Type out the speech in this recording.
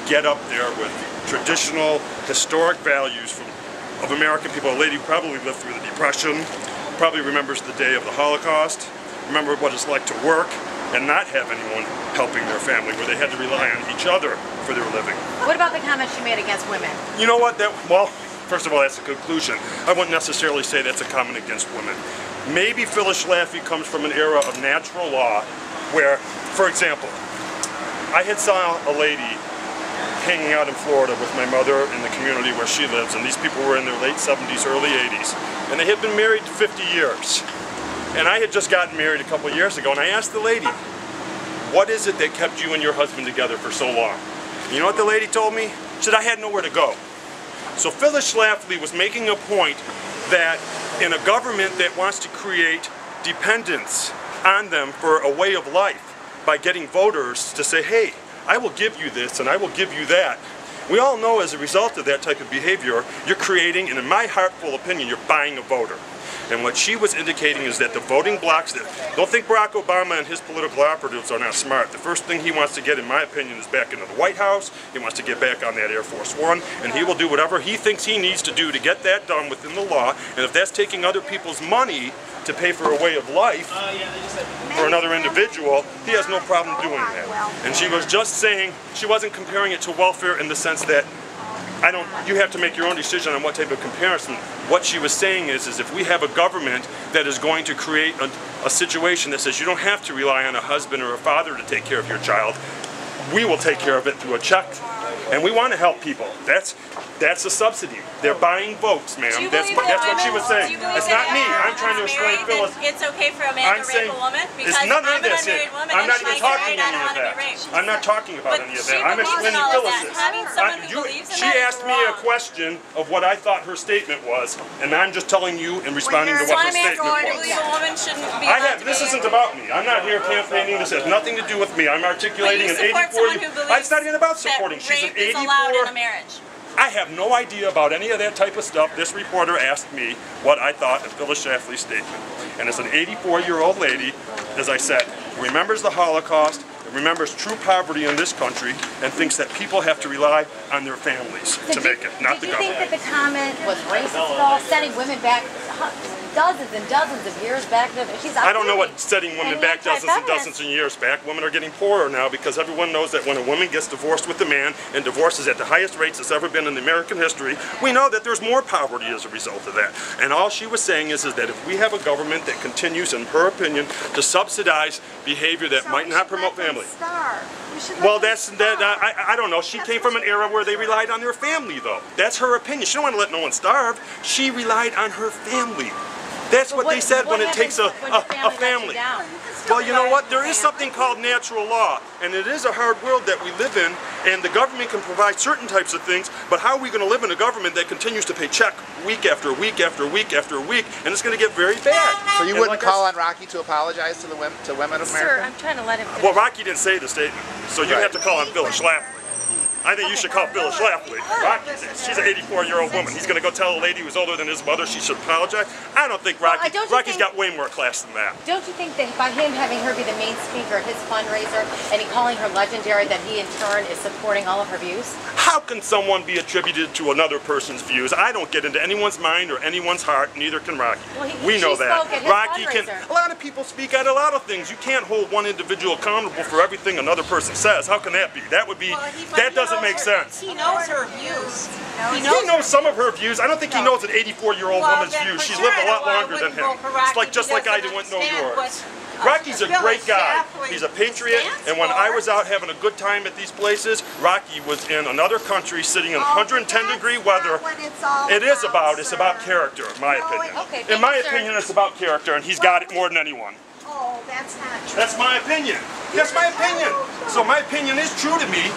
get up there with traditional, historic values of American people. A lady who probably lived through the Depression, probably remembers the day of the Holocaust, remember what it's like to work and not have anyone helping their family, where they had to rely on each other for their living. What about the comments she made against women? You know what? Well, first of all, that's a conclusion. I wouldn't necessarily say that's a comment against women. Maybe Phyllis Schlafly comes from an era of natural law where, for example, I had saw a lady hanging out in Florida with my mother in the community where she lives, and these people were in their late 70s, early 80s, and they had been married 50 years. And I had just gotten married a couple of years ago, and I asked the lady, what is it that kept you and your husband together for so long? You know what the lady told me? She said, I had nowhere to go. So Phyllis Schlafly was making a point that in a government that wants to create dependence on them for a way of life by getting voters to say, hey, I will give you this and I will give you that. We all know as a result of that type of behavior, you're creating, and in my heartful opinion, you're buying a voter. And what she was indicating is that the voting blocks don't think Barack Obama and his political operatives are not smart. The first thing he wants to get, in my opinion, is back into the White House. He wants to get back on that Air Force One, and he will do whatever he thinks he needs to do to get that done within the law. And if that's taking other people's money to pay for a way of life for another individual, he has no problem doing that. And she was just saying, she wasn't comparing it to welfare in the sense that you have to make your own decision on what type of comparison. What she was saying is if we have a government that is going to create a situation that says you don't have to rely on a husband or a father to take care of your child, we will take care of it through a check. And we want to help people. That's a subsidy. They're buying votes, ma'am. That's what she was saying. It's not me. I'm trying to explain, Phyllis. It's okay for a man to rape a woman? Because it's none of I'm an this. unmarried woman I'm not and even my talking husband, I don't any of want to be that. raped. I'm not talking about any of that. I'm explaining Phyllis's. Having someone who believes in She that is asked me a wrong. question of what I thought her statement was, and I'm just telling you and responding to So what her I'm statement asking, was. believe a woman shouldn't be allowed to This be isn't about me. I'm not here campaigning. This has nothing to do with me. I'm articulating an 84-year-old. It's not even about supporting. She's an 84. allowed in a marriage. I have no idea about any of that type of stuff. This reporter asked me what I thought of Phyllis Schlafly's statement. And it's an 84-year-old lady, as I said, who remembers the Holocaust, and remembers true poverty in this country, and thinks that people have to rely on their families to make it, not the government. Did you think that the comment was racist at all, sending women back dozens and dozens of years back? I don't know what setting women back dozens and dozens of years back. Women are getting poorer now because everyone knows that when a woman gets divorced with a man, and divorce is at the highest rates that's ever been in American history, we know that there's more poverty as a result of that. And all she was saying is that if we have a government that continues, in her opinion, to subsidize behavior that might not promote family. Well, I don't know. She came from an era where they relied on their family, though. That's her opinion. She don't want to let no one starve. She relied on her family. That's what they said when it takes a family. Well, you know what? There is something called natural law, and it is a hard world that we live in, and the government can provide certain types of things, but how are we going to live in a government that continues to pay check week after week after week after week, and it's going to get very bad. So you wouldn't call on Rocky to apologize to women of America? Sir, I'm trying to let him finish. Well, Rocky didn't say the statement, so you have to call on Phyllis Schlafly. I think you should call Phyllis Schlafly. Rocky did. She's an 84-year-old woman. He's going to go tell a lady who's older than his mother she should apologize. I don't think Rocky's got way more class than that. Don't you think that by him having her be the main speaker at his fundraiser and he calling her legendary, that he in turn is supporting all of her views? How can someone be attributed to another person's views? I don't get into anyone's mind or anyone's heart, neither can Rocky. Well, we know that. Rocky can. A lot of people speak at a lot of things. You can't hold one individual accountable for everything another person says. How can that be? That would be. That doesn't make sense. He knows her views. He knows some of her views. I don't think he knows an 84-year-old woman's views. She's lived a lot longer than him. It's just like I didn't know yours. Rocky's a great guy. He's a patriot, and when I was out having a good time at these places, Rocky was in another country sitting in 110-degree weather. It's about character, in my opinion. In my opinion, it's about character, and he's got it more than anyone. Oh, that's not true. That's my opinion. That's my opinion. So my opinion is true to me,